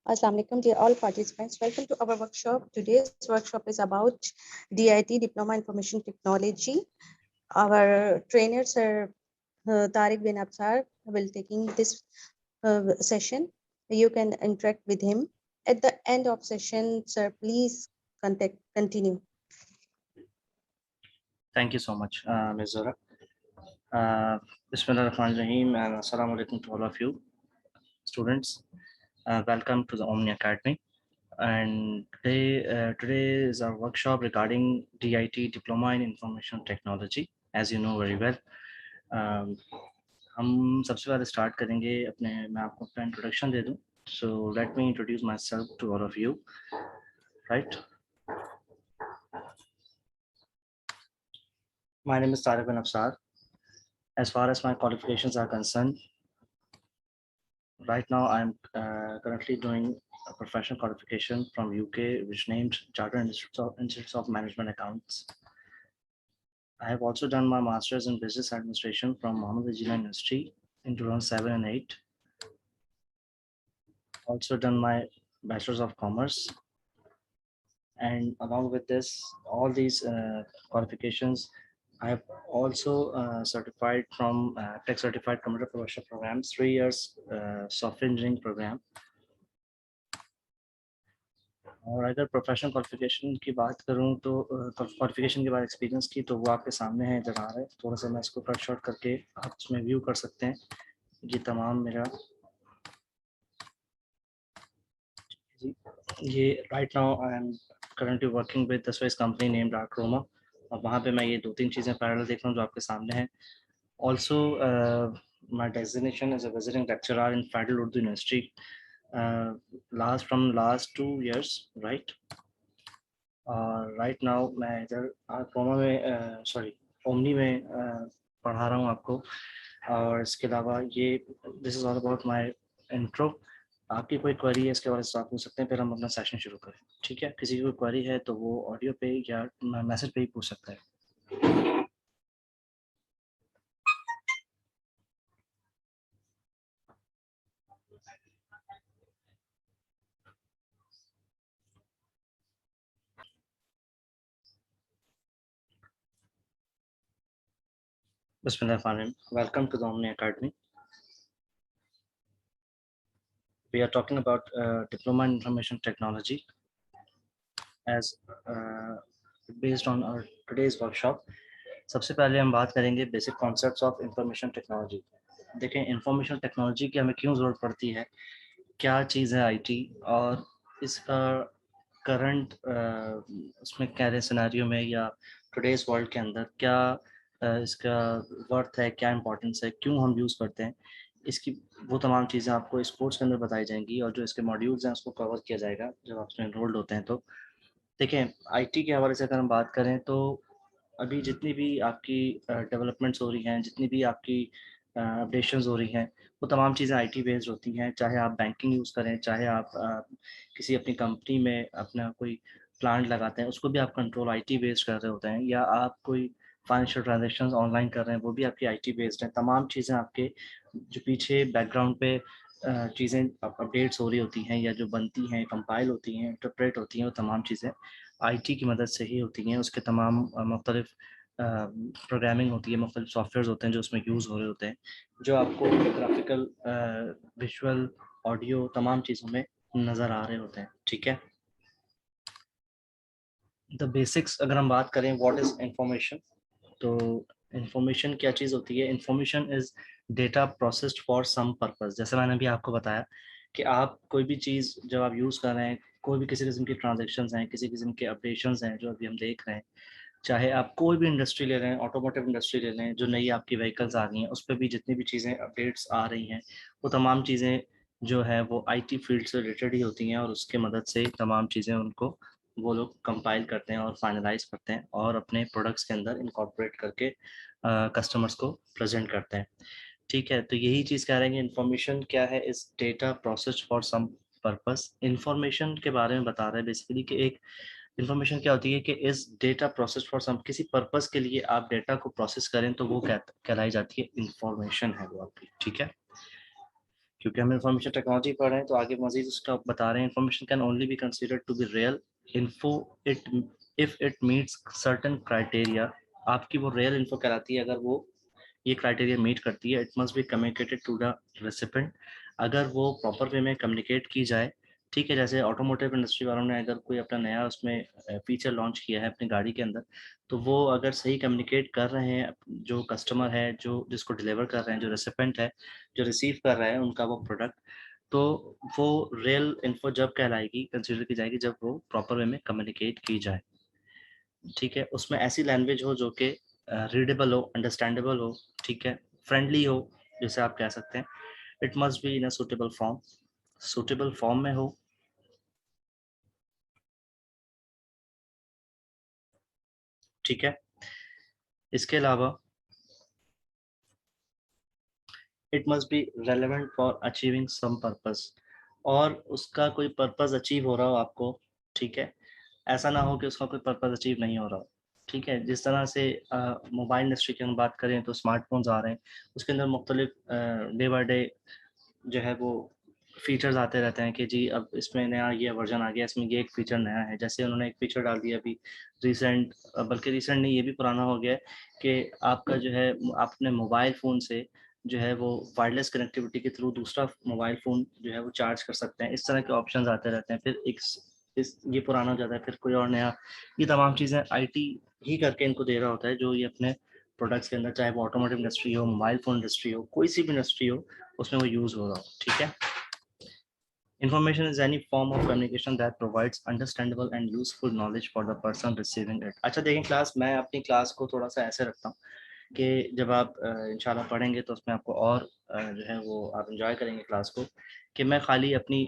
Assalamu alaikum, dear all participants. Welcome to our workshop. Today's workshop is about DIT, Diploma Information Technology. Our trainer, Sir Tariq bin Absar, will taking this session. You can interact with him. At the end of session, sir, please continue. Thank you so much, Ms. Zora. Bismillahirrahmanirrahim and Assalamu alaikum to all of you students. Welcome to the Omni Academy. And today is our workshop regarding DIT, Diploma in Information Technology. As you know very well, हम सबसे पहले start करेंगे मैं आपको अपना introduction दे दूं. So let me introduce myself to all of you, right? My name is Tariq bin Absar. As far as my qualifications are concerned, right now I'm currently doing a professional qualification from UK, which named Chartered Institute of Management Accounts. I have also done my master's in business administration from Muhammad Ajila University in 2007 and 8. Also done my bachelor's of commerce, and along with this, all these qualifications, I have also certified from Tech Certified Computer Professional Program, 3 years software engineering program. और अगर professional qualification की बात करूं तो qualification के बाद experience की तो वो आपके सामने है इधर आ रहा है. थोड़ा सा मैं इसको कट शॉर्ट करके आप उसमें व्यू कर सकते हैं. ये तमाम मेरा ये right now I am currently working with the Swiss company named Archroma. और वहाँ पे मैं ये 2-3 चीज़ें पैरेलल देख रहा हूँ जो आपके सामने हैं. Also my designation as a visiting lecturer in federal Urdu university last 2 years, right? Right now मैं इधर Archroma में ओमनी में पढ़ा रहा हूँ आपको. और इसके अलावा ये this is all about my intro. आपकी कोई क्वेरी है इसके बारे में आप पूछ सकते हैं, फिर हम अपना सेशन शुरू करें. ठीक है, किसी की कोई क्वेरी है तो वो ऑडियो पे या मैसेज पे ही पूछ सकता है. Bismillahirrahmanirrahim. Welcome to the Omni Academy. We are talking about Diploma in Information Technology as based on our today's workshop. सबसे पहले हम बात करेंगे basic concepts of information technology. देखें, इंफॉर्मेशन टेक्नोलॉजी की हमें क्यों ज़रूरत पड़ती है, क्या चीज़ है आईटी, और इसका करंट उसमें क्या सिनेरियो में या टुडेज वर्ल्ड के अंदर क्या इसका वर्थ है, क्या इंपॉर्टेंस है, क्यों हम यूज़ करते हैं, इसकी वो तमाम चीज़ें आपको इस कोर्स के अंदर बताई जाएंगी. और जो इसके मॉड्यूल्स हैं उसको कवर किया जाएगा जब आप उसमें एनरोल्ड होते हैं. तो देखें, आईटी के हवाले से अगर हम बात करें तो अभी जितनी भी आपकी डेवलपमेंट्स हो रही हैं, जितनी भी आपकी अपडेशंस हो रही हैं, वो तमाम चीज़ें आईटी बेस्ड होती हैं. चाहे आप बैंकिंग यूज़ करें, चाहे आप किसी अपनी कंपनी में अपना कोई प्लांट लगाते हैं, उसको भी आप कंट्रोल आईटी बेस्ड कर रहे होते हैं, या आप कोई फाइनेंशियल ट्रांजेक्शन्स ऑनलाइन कर रहे हैं, वो भी आपकी आईटी बेस्ड हैं. तमाम चीज़ें आपके जो पीछे बैकग्राउंड पे चीज़ें अपडेट्स हो रही होती हैं या जो बनती हैं, कंपाइल होती हैं, इंटरप्रेट होती हैं, वो तमाम चीज़ें आईटी की मदद से ही होती हैं. उसके तमाम मुख्तलिफ प्रोग्रामिंग होती है, मुख्तलिफ सॉफ्टवेयर होते हैं जो उसमें यूज़ हो रहे होते हैं, जो आपको ग्राफिकल, विजुअल, ऑडियो तमाम चीज़ों में नज़र आ रहे होते हैं. ठीक है, द बेसिक्स अगर हम बात करें व्हाट इज़ इंफॉर्मेशन, तो इंफॉर्मेशन क्या चीज़ होती है. Information is data processed for some purpose. जैसे मैंने अभी आपको बताया कि आप कोई भी चीज़ जब आप यूज़ कर रहे हैं, कोई भी किसी किस्म की ट्रांजेक्शन्स हैं, किसी किस्म के अपडेशंस हैं जो अभी हम देख रहे हैं, चाहे आप कोई भी इंडस्ट्री ले रहे हैं, ऑटोमोटिव इंडस्ट्री ले लें, जो नई आपकी व्हीकल्स आ रही हैं, उस पर भी जितनी भी चीज़ें अपडेट्स आ रही हैं, वो तमाम चीज़ें जो है वो आईटी फील्ड से रिलेटेड ही होती हैं. और उसके मदद से तमाम चीज़ें उनको वो लोग कंपाइल करते हैं और फाइनलाइज करते हैं और अपने प्रोडक्ट्स के अंदर इनकॉर्पोरेट करके कस्टमर्स को प्रेजेंट करते हैं. ठीक है, तो यही चीज़ कह रहे हैं कि इन्फॉर्मेशन क्या है, इस data process for some purpose. Information के बारे में बता रहे हैं बेसिकली कि एक इन्फॉर्मेशन क्या होती है कि इस डेटा प्रोसेस फॉर सम, किसी पर्पस के लिए आप डेटा को प्रोसेस करें तो वो कहलाई जाती है इंफॉर्मेशन है वो आपकी. ठीक है, क्योंकि हम इंफॉर्मेशन टेक्नोलॉजी पढ़ रहे हैं तो आगे मजीद उसका बता रहे हैं। Information can only be considered to be real info it if it meets certain criteria. आपकी वो रियल इन्फो कहलाती है अगर वो ये क्राइटेरिया मीट करती है। It must be communicated to the recipient, अगर वो प्रॉपर वे में कम्युनिकेट की जाए। ठीक है, जैसे ऑटोमोटिव इंडस्ट्री वालों ने अगर कोई अपना नया उसमें फीचर लॉन्च किया है अपनी गाड़ी के अंदर, तो वो अगर सही कम्युनिकेट कर रहे हैं, जो कस्टमर है, जो जिसको डिलीवर कर रहे हैं, जो रेसिपेंट है, जो रिसीव कर रहा है उनका वो प्रोडक्ट, तो वो रियल इन्फो जब कहलाएगी, कंसिडर की जाएगी जब वो प्रॉपर वे में कम्युनिकेट की जाए। ठीक है, उसमें ऐसी लैंग्वेज हो जो कि रीडेबल हो, अंडरस्टैंडेबल हो, ठीक है, फ्रेंडली हो, जैसे आप कह सकते हैं। It must be in a suitable form, suitable form में हो। ठीक है, इसके अलावा it must be relevant for achieving some purpose, और उसका कोई पर्पस अचीव हो रहा हो आपको। ठीक है, ऐसा ना हो कि उसका कोई पर्पस अचीव नहीं हो रहा हो। ठीक है, जिस तरह से मोबाइल इंडस्ट्री की हम बात करें तो स्मार्टफोन्स आ रहे हैं, उसके अंदर मुख्तलिफ डे बाई डे जो है वो फीचर्स आते रहते हैं कि जी अब इसमें नया ये वर्जन आ गया, इसमें ये एक फीचर नया है। जैसे उन्होंने एक फीचर डाल दिया अभी रिसेंट, बल्कि रिसेंट नहीं, ये भी पुराना हो गया है कि आपका जो है आप अपने मोबाइल फ़ोन से जो है वो वायरलेस कनेक्टिविटी के थ्रू दूसरा मोबाइल फ़ोन जो है वो चार्ज कर सकते हैं। इस तरह के ऑप्शंस आते रहते हैं। फिर एक इस ये पुराना हो जाता है, फिर कोई और नया। ये तमाम चीज़ें आईटी ही करके इनको दे रहा होता है, जो ये अपने प्रोडक्ट्स के अंदर, चाहे वो ऑटोमोटिव इंडस्ट्री हो, मोबाइल फ़ोन इंडस्ट्री हो, कोई सी भी इंडस्ट्री हो, उसमें वो यूज़ हो रहा हो। ठीक है, information is any form of communication that provides understandable and useful knowledge for the person receiving it। अच्छा देखें क्लास, मैं अपनी क्लास को थोड़ा सा ऐसे रखता हूँ कि जब आप इंशाल्लाह पढ़ेंगे तो उसमें आपको और जो है वो आप इंजॉय करेंगे क्लास को, कि मैं खाली अपनी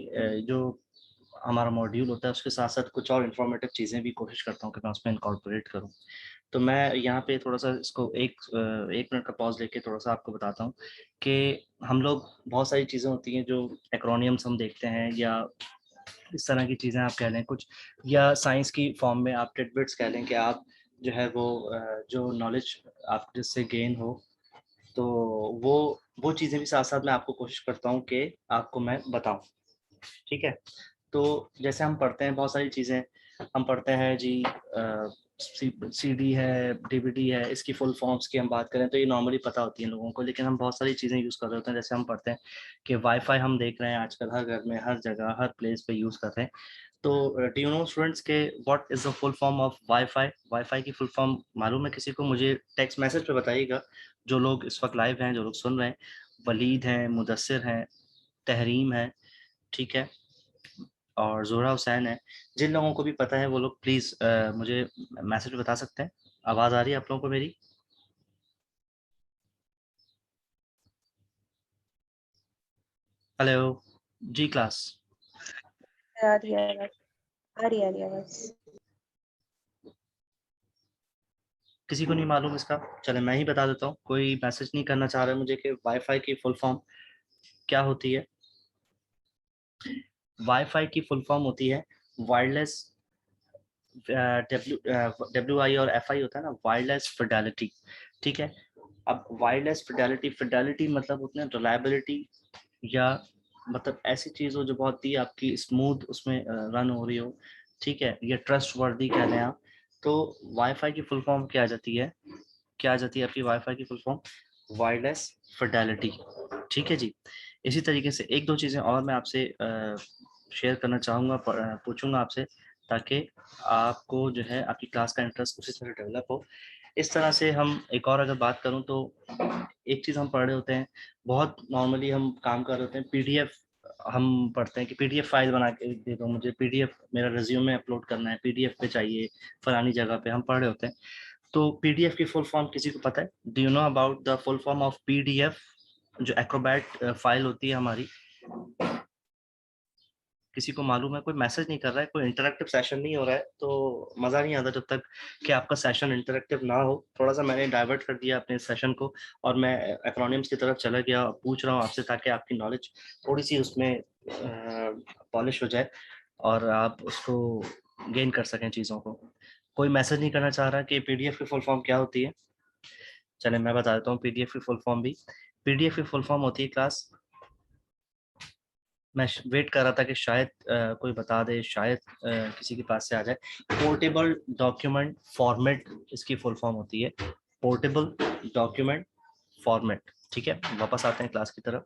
जो हमारा मॉड्यूल होता है उसके साथ साथ कुछ और इन्फॉर्मेटिव चीज़ें भी कोशिश करता हूँ कि मैं उसमें इनकॉर्पोरेट करूँ। तो मैं यहाँ पे थोड़ा सा इसको एक मिनट का पॉज लेके थोड़ा सा आपको बताता हूँ कि हम लोग, बहुत सारी चीज़ें होती हैं जो एक्रोनियम्स हम देखते हैं, या इस तरह की चीज़ें आप कह लें कुछ, या साइंस की फॉर्म में आप टिडबिट्स कह लें कि आप जो है वो जो नॉलेज आप जिससे गेन हो, तो वो वो चीज़ें भी साथ साथ मैं आपको कोशिश करता हूँ कि आपको मैं बताऊँ। ठीक है, तो जैसे हम पढ़ते हैं बहुत सारी चीज़ें, हम पढ़ते हैं जी सीडी है, डीवीडी है, इसकी फुल फॉर्म्स की हम बात करें तो ये नॉर्मली पता होती है लोगों को, लेकिन हम बहुत सारी चीज़ें यूज़ कर रहे होते हैं। जैसे हम पढ़ते हैं कि वाईफाई हम देख रहे हैं आजकल हर घर में, हर जगह, हर प्लेस पे यूज़ कर रहे हैं। तो डू यू नो स्टूडेंट्स के what is the full form of wifi? Wifi की फुल फॉर्म मालूम है किसी को? मुझे टेक्स्ट मैसेज पे बताइएगा, जो लोग इस वक्त लाइव हैं, जो लोग सुन रहे हैं। वलीद हैं, मुदस्सिर हैं, तहरीम है, ठीक है, और ज़ोहरा हुसैन है। जिन लोगों को भी पता है वो लोग प्लीज़ मुझे मैसेज में बता सकते हैं। आवाज़ आ रही है आप लोगों को मेरी? हेलो, जी क्लास। आ रही है आवाज, आ रही है आवाज। किसी को नहीं मालूम इसका? चले मैं ही बता देता हूँ। कोई मैसेज नहीं करना चाह रहा है मुझे कि वाईफाई की फुल फॉर्म क्या होती है? वाईफाई की फुल फॉर्म होती है वायरलेस, डब्ल्यू आई और एफ आई होता है ना, वायरलेस फिडेलिटी। ठीक है, अब वायरलेस फिडेलिटी, फिडेलिटी मतलब होता है रिलायबिलिटी, या मतलब ऐसी चीज़ हो जो बहुत ही आपकी स्मूथ उसमें रन हो रही हो। ठीक है, ये ट्रस्ट वर्दी कह लें आप। तो वाईफाई की फुल फॉर्म क्या आ जाती है? क्या आ जाती है आपकी वाईफाई की फुल फॉर्म? Wireless Fidelity. ठीक है जी। इसी तरीके से एक दो चीज़ें और मैं आपसे शेयर करना चाहूँगा, पूछूंगा आपसे, ताकि आपको जो है आपकी क्लास का इंटरेस्ट उसी तरह डेवलप हो। इस तरह से हम एक और अगर बात करूँ तो एक चीज़ हम पढ़ रहे होते हैं, बहुत नॉर्मली हम काम कर रहे होते हैं, पीडीएफ हम पढ़ते हैं कि पीडीएफ फाइल बना के दे दो मुझे, पीडीएफ मेरा रिज्यूमे अपलोड करना है, पीडीएफ पे चाहिए फलानी जगह पे, हम पढ़ रहे होते हैं। तो पीडीएफ की फुल फॉर्म किसी को पता है? Do you know about the full form of PDF? जो एक्रोबैट फाइल होती है हमारी, किसी को मालूम है? कोई मैसेज नहीं कर रहा है, कोई इंटरेक्टिव सेशन नहीं हो रहा है, तो मज़ा नहीं आता जब तक कि आपका सेशन इंटरेक्टिव ना हो। थोड़ा सा मैंने डाइवर्ट कर दिया अपने सेशन को, और मैं एक्रोनिम्स की तरफ चला गया, पूछ रहा हूँ आपसे ताकि आपकी नॉलेज थोड़ी सी उसमें पॉलिश हो जाए और आप उसको गेन कर सकें चीज़ों को। कोई मैसेज नहीं करना चाह रहा कि पीडीएफ की फुल फॉर्म क्या होती है? चले मैं बता देता हूँ पीडीएफ की फुल फॉर्म भी। पीडीएफ की फुल फॉर्म होती है क्लास मैं वेट कर रहा था कि शायद कोई बता दे, शायद किसी के पास से आ जाए। पोर्टेबल डॉक्यूमेंट फॉर्मेट इसकी फुल फॉर्म होती है, पोर्टेबल डॉक्यूमेंट फॉर्मेट। ठीक है, वापस आते हैं क्लास की तरफ।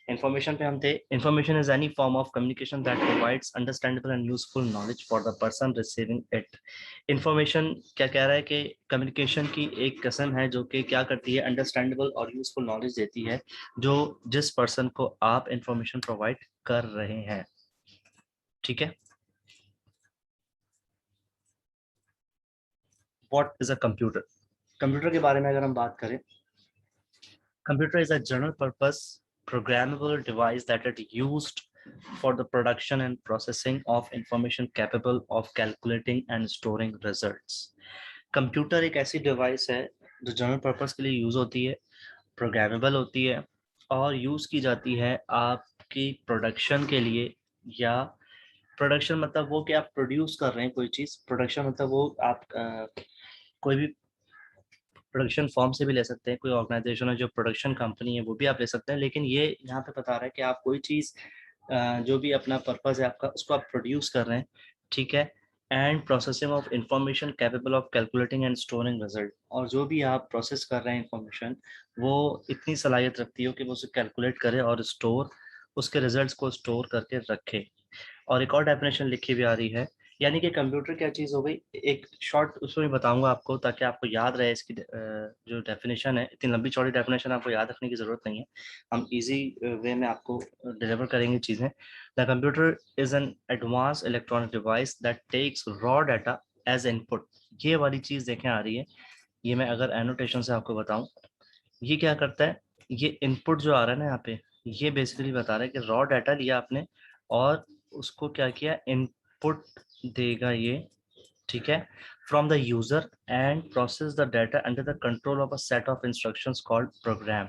इंफॉर्मेशन पे हम थे। Information is any form of communication that provides understandable and useful knowledge for the person receiving it. Information क्या कह रहा है कि कम्युनिकेशन की एक किस्म है जो कि क्या करती है, अंडरस्टैंडेबल और यूजफुल नॉलेज देती है जो जिस पर्सन को आप इंफॉर्मेशन प्रोवाइड कर रहे हैं। ठीक है, what is a computer? Computer के बारे में अगर हम बात करें, computer is a general purpose programmable device that is used for the production and processing of information capable of calculating and storing results. Computer एक ऐसी डिवाइस है जो जनरल पर्पस के लिए यूज होती है, प्रोग्रामेबल होती है और यूज की जाती है आपकी प्रोडक्शन के लिए। या प्रोडक्शन मतलब वो कि आप प्रोड्यूस कर रहे हैं कोई चीज, प्रोडक्शन मतलब वो आप कोई भी प्रोडक्शन फॉर्म से भी ले सकते हैं, कोई ऑर्गेनाइजेशन है जो प्रोडक्शन कंपनी है वो भी आप ले सकते हैं। लेकिन ये यहाँ पे बता रहा है कि आप कोई चीज़ जो भी अपना पर्पस है आपका, उसको आप प्रोड्यूस कर रहे हैं। ठीक है, and processing of information capable of calculating and storing result. और जो भी आप प्रोसेस कर रहे हैं इंफॉर्मेशन, वो इतनी सलाहियत रखती हो कि वो उसे कैलकुलेट करे और स्टोर, उसके रिजल्ट्स को स्टोर करके रखे। और एक और डेफिनेशन लिखी भी आ रही है, यानी कि कंप्यूटर क्या चीज़ हो गई। एक शॉर्ट उसमें बताऊंगा आपको ताकि आपको याद रहे इसकी जो डेफिनेशन है। इतनी लंबी चौड़ी डेफिनेशन आपको याद रखने की ज़रूरत नहीं है, हम इजी वे में आपको डिलीवर करेंगे चीज़ें। The computer is an advance electronic device that takes raw data as input. ये वाली चीज़ देखें आ रही है, ये मैं अगर एनोटेशन से आपको बताऊँ, ये क्या करता है, ये इनपुट जो आ रहा है ना यहाँ पे, ये बेसिकली बता रहा है कि रॉ डाटा लिया आपने और उसको क्या किया, इनपुट देगा ये। ठीक है, from the user and process the data under the control of a set of instructions called program.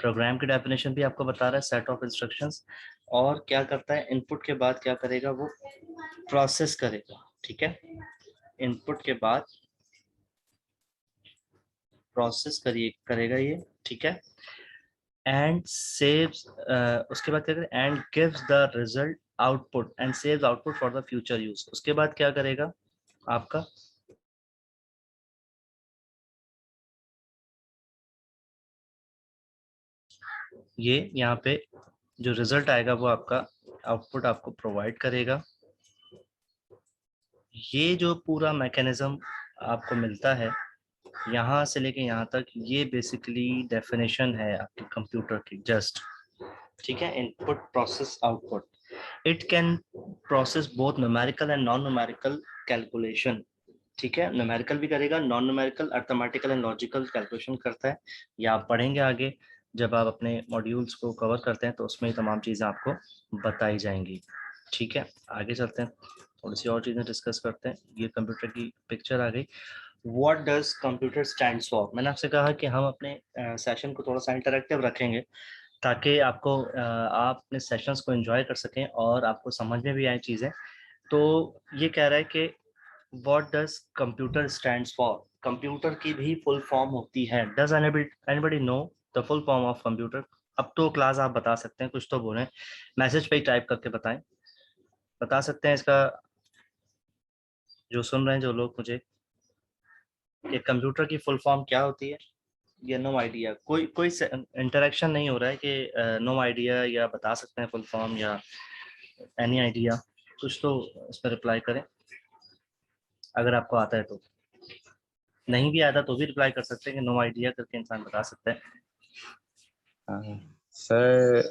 Program की डेफिनेशन भी आपको बता रहा है, सेट ऑफ इंस्ट्रक्शंस। और क्या करता है, इनपुट के बाद क्या करेगा, वो प्रोसेस करेगा। ठीक है, इनपुट के बाद प्रोसेस करेगा ये। ठीक है, एंड सेव्स, उसके बाद क्या करेगा, and gives the result output and saves output for the future use. उसके बाद क्या करेगा आपका, ये यहाँ पे जो रिजल्ट आएगा वो आपका आउटपुट आपको प्रोवाइड करेगा। ये जो पूरा मैकेनिज्म आपको मिलता है यहाँ से लेके यहाँ तक, ये बेसिकली डेफिनेशन है आपके कंप्यूटर की जस्ट। ठीक है, input process output. It can process both numerical and non numerical calculation. ठीक है, न्यूमेरिकल भी करेगा, non numerical arithmetical and logical calculation करता है। या आप पढ़ेंगे आगे जब आप अपने मॉड्यूल्स को कवर करते हैं तो उसमें तमाम चीज़ें आपको बताई जाएंगी। ठीक है, आगे चलते हैं, थोड़ी सी और चीज़ें डिस्कस करते हैं। ये कंप्यूटर की पिक्चर आ गई। What does computer stands for? मैंने आपसे कहा कि हम अपने सेशन को थोड़ा सा इंटरेक्टिव रखेंगे ताकि आपको आप अपने सेशंस को एंजॉय कर सकें और आपको समझ में भी आए चीज़ें। तो ये कह रहा है कि what does computer stands for? Computer की भी फुल फॉर्म होती है। Does anybody know the full form of computer? अब तो क्लास आप बता सकते हैं, कुछ तो बोलें, मैसेज पे ही टाइप करके बताएं, बता सकते हैं इसका, जो सुन रहे हैं जो लोग मुझे, कि कंप्यूटर की फुल फॉर्म क्या होती है। ये नो आइडिया, कोई कोई इंटरेक्शन नहीं हो रहा है कि नो आइडिया या बता सकते हैं फुल फॉर्म या एनी आइडिया, कुछ तो इस पर रिप्लाई करें अगर आपको आता है तो। नहीं भी आता तो भी रिप्लाई कर सकते हैं कि नो आइडिया करके इंसान बता सकता है। Sir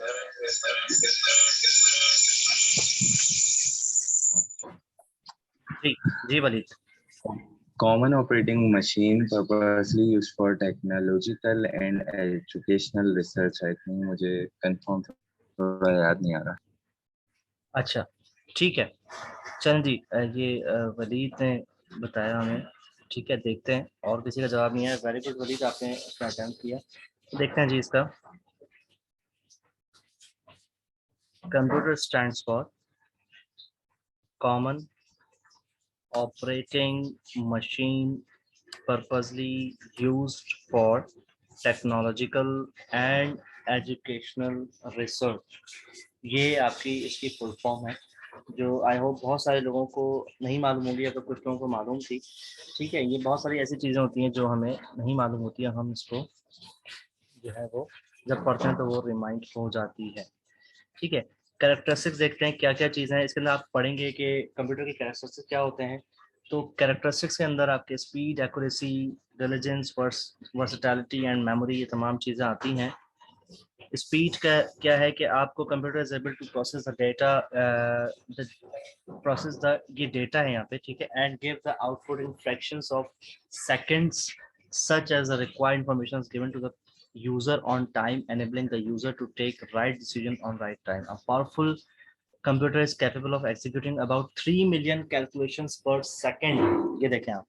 ji ji Waleed. common operating machine purposely used for technological and educational research. I think मुझे कंफर्म थोड़ा याद नहीं आ रहा। अच्छा ठीक है, चल जी, ये वलीद ने बताया हमें। ठीक है, देखते हैं, और किसी का जवाब नहीं है। वेरी गुड वलीद, आपने अपना अटेम्प्ट किया। देखते हैं जी इसका। Computer stands for common operating machine purposely used for technological and educational research, ये आपकी इसकी फुल फॉर्म है, जो आई होप बहुत सारे लोगों को नहीं मालूम होगी, अगर कुछ लोगों को मालूम थी। ठीक है, ये बहुत सारी ऐसी चीज़ें होती हैं जो हमें नहीं मालूम होती है, हम इसको जो है वो जब पढ़ते हैं तो वो रिमाइंड हो जाती है। ठीक है, कैरेक्टरिस्टिक्स देखते हैं क्या क्या चीज़ें हैं इसके अंदर। आप पढ़ेंगे कि कंप्यूटर के कैरेक्टरिस्टिक्स क्या होते हैं। तो कैरेक्टरिस्टिक्स के अंदर आपके speed, accuracy, intelligence, versatility and memory, ये तमाम चीज़ें आती हैं। स्पीड का क्या है कि आपको computer is able to process the data, process the ये डेटा है यहाँ पे, ठीक है, and give the output in fractions of seconds such as the required information is given to the user on time, enabling the user to take right decision on right time. A powerful computer is capable of executing about 3 million calculations per second. ये देखें आप,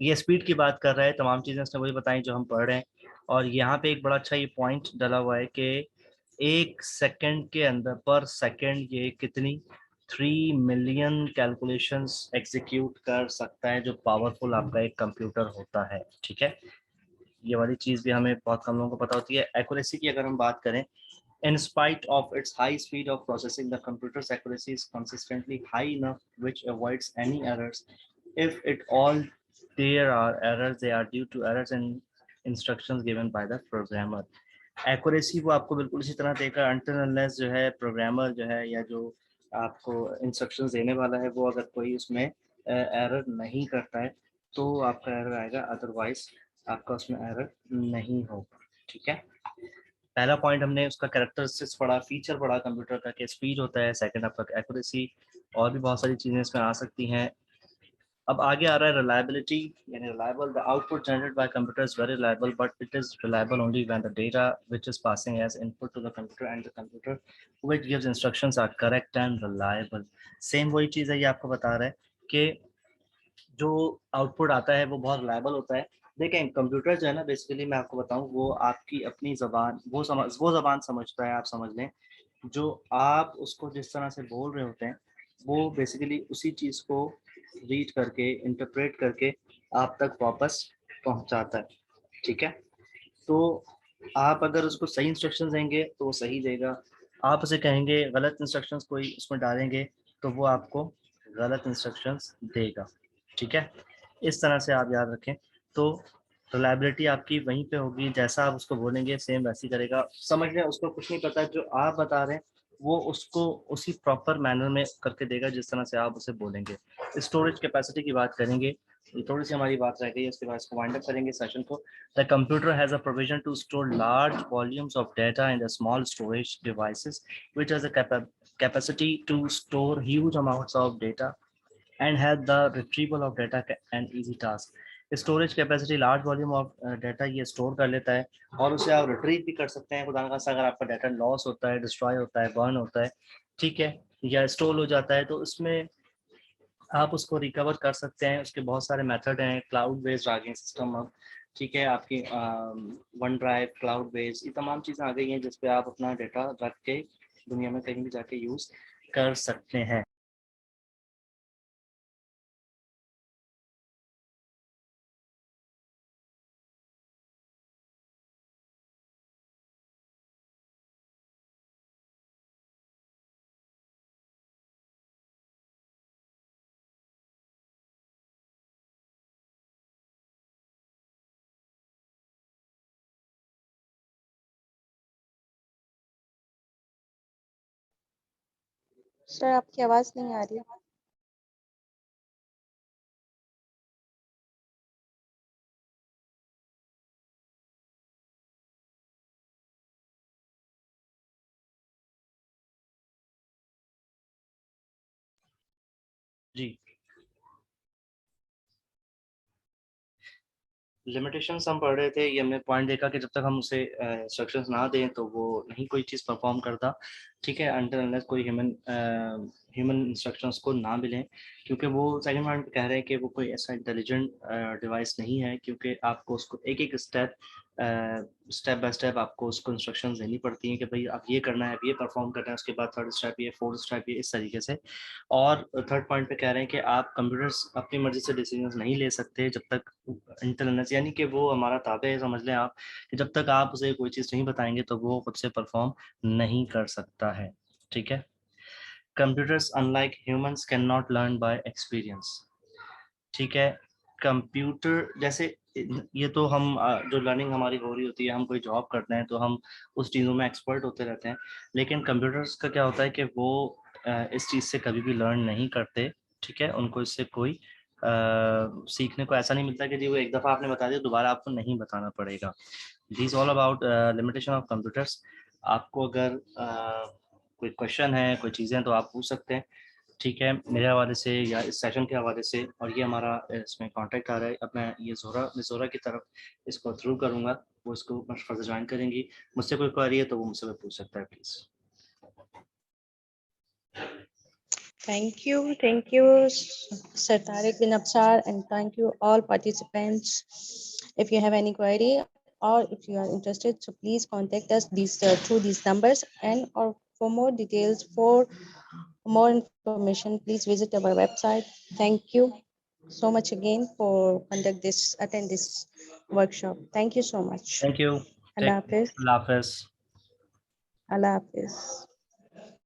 ये speed की बात कर रहा है, तमाम चीजें उसने वही बताई जो हम पढ़ रहे हैं। और यहाँ पे एक बड़ा अच्छा ये पॉइंट डला हुआ है कि 1 सेकंड के अंदर, पर सेकंड, ये कितनी 3 मिलियन कैलकुलेशंस एग्जीक्यूट कर सकता है, जो पावरफुल आपका एक कंप्यूटर होता है। ठीक है, ये वाली चीज भी हमें बहुत कम लोगों को पता होती है। एक्यूरेसी की अगर हम बात करें, in spite of its high speed of processing, the computer's accuracy is consistently high enough, which avoids any errors. If at all there are errors, they are due to errors in instructions given by the programmer. Accuracy वो आपको बिल्कुल इसी तरह देगा until unless जो है programmer जो है या जो आपको इंस्ट्रक्शंस देने वाला है वो अगर कोई उसमें एरर नहीं करता है तो आपका एरर आएगा, अदरवाइज आपका उसमें एरर नहीं होगा। ठीक है, पहला पॉइंट हमने उसका कैरेक्टरिस्टिक्स पढ़ा, फीचर पढ़ा कंप्यूटर का कि स्पीड होता है, सेकंड आपका एक्यूरेसी, और भी बहुत सारी चीजें इसमें आ सकती हैं। अब आगे आ रहा है रिलायबिलिटी, यानी reliable. The output generated by computer is very reliable, but it is reliable only when the data which is passing as input to the computer and the computer which gives instructions are correct and reliable. Same वही चीज़ है, ये आपको बता रहा है कि जो आउटपुट आता है वो बहुत रिलायबल होता है। देखें, कंप्यूटर जो है ना, बेसिकली मैं आपको बताऊं, वो आपकी अपनी ज़बान, वो ज़बान समझता है, आप समझ लें, जो आप उसको जिस तरह से बोल रहे होते हैं वो बेसिकली उसी चीज़ को रीड करके, इंटरप्रेट करके आप तक वापस पहुंचाता है। ठीक है, तो आप अगर उसको सही इंस्ट्रक्शंस देंगे तो वो सही देगा, आप उसे कहेंगे गलत इंस्ट्रक्शंस कोई उसमें डालेंगे तो वो आपको गलत इंस्ट्रक्शंस देगा। ठीक है, इस तरह से आप याद रखें। तो रिलायबिलिटी आपकी वहीं पे होगी, जैसा आप उसको बोलेंगे सेम वैसे ही करेगा। समझ लें उसको कुछ नहीं पता, जो आप बता रहे हैं वो उसको उसी प्रॉपर मैनर में करके देगा जिस तरह से आप उसे बोलेंगे। स्टोरेज कैपेसिटी की बात करेंगे, ये थोड़ी सी हमारी बात रह गई है, उसके बाद इसको वाइंड अप करेंगे सेशन को। The computer has a provision to store large volumes of data in the small storage devices, which has a capacity to store huge amounts of data and has the retrieval of data an easy task. Storage capacity, large volume of data ये store कर लेता है और उसे आप retrieve भी कर सकते हैं। खुदा न खास्ता अगर आपका डाटा लॉस होता है, डिस्ट्रॉय होता है, बर्न होता है, ठीक है, या स्टोर हो जाता है, तो उसमें आप उसको रिकवर कर सकते हैं। उसके बहुत सारे मेथड हैं, क्लाउड बेस्ड आ गए सिस्टम अब। ठीक है, आपकी वन ड्राइव, क्लाउड बेस्ड, ये तमाम चीज़ें आ गई हैं जिस पे आप अपना डाटा रख के दुनिया में कहीं भी जाके यूज़ कर सकते हैं। सर आपकी आवाज नहीं आ रही। जी, लिमिटेशंस हम पढ़ रहे थे, ये हमने पॉइंट देखा कि जब तक हम उसे इंस्ट्रक्शंस ना दें तो वो नहीं कोई चीज़ परफॉर्म करता। ठीक है, अंटिल अनलेस कोई ह्यूमन इंस्ट्रक्शंस को ना मिलें, क्योंकि वो सेकंड पॉइंट पे कह रहे हैं कि वो कोई ऐसा इंटेलिजेंट डिवाइस नहीं है, क्योंकि आपको उसको एक एक स्टेप स्टेप बाय स्टेप आपको उसको इंस्ट्रक्शंस देनी पड़ती हैं कि भाई आप ये करना है, अब ये परफॉर्म करना है, उसके बाद थर्ड स्टेप ये, फोर्थ स्टेप ये, इस तरीके से। और थर्ड पॉइंट पे कह रहे हैं कि आप कंप्यूटर्स अपनी मर्जी से डिसीजंस नहीं ले सकते जब तक इंटेलिजेंस, यानी कि वो हमारा ताबे है, समझ लें आप कि जब तक आप उसे कोई चीज़ नहीं बताएंगे तो वो खुद से परफॉर्म नहीं कर सकता है। ठीक है। Computers unlike humans can not learn by experience. ठीक है। कंप्यूटर जैसे ये तो हम जो लर्निंग हमारी हो रही होती है, हम कोई जॉब करते हैं तो हम उस चीज़ों में एक्सपर्ट होते रहते हैं, लेकिन कंप्यूटर्स का क्या होता है कि वो इस चीज़ से कभी भी लर्न नहीं करते। ठीक है। उनको इससे कोई सीखने को ऐसा नहीं मिलता कि जी वो एक दफ़ा आपने बता दिया दोबारा आपको नहीं बताना पड़ेगा। This all about limitation of computers. आपको अगर कोई क्वेश्चन है, कोई चीज़ें, तो आप पूछ सकते हैं। ठीक है, मेरे हवाले से या इस सेशन के हवाले से। और ये हमारा इसमें कांटेक्ट आ रहा है, अब मैं ये जोरा की तरफ इसको थ्रू करूँगा, वो इसको फर्दर ज्वाइन करेंगी। मुझसे कोई क्वेरी है तो वो मुझसे पूछ सकता है, please. Thank you, Sir Tariq bin Absar, and thank you all participants. If you have any query or if you are interested, so please contact us through these numbers, and or for more details, for more information, please visit our website. Thank you so much again for attend this workshop. Thank you so much. Thank you. Allah Hafiz. अल्लाह हाफ़िज़। Allah Hafiz.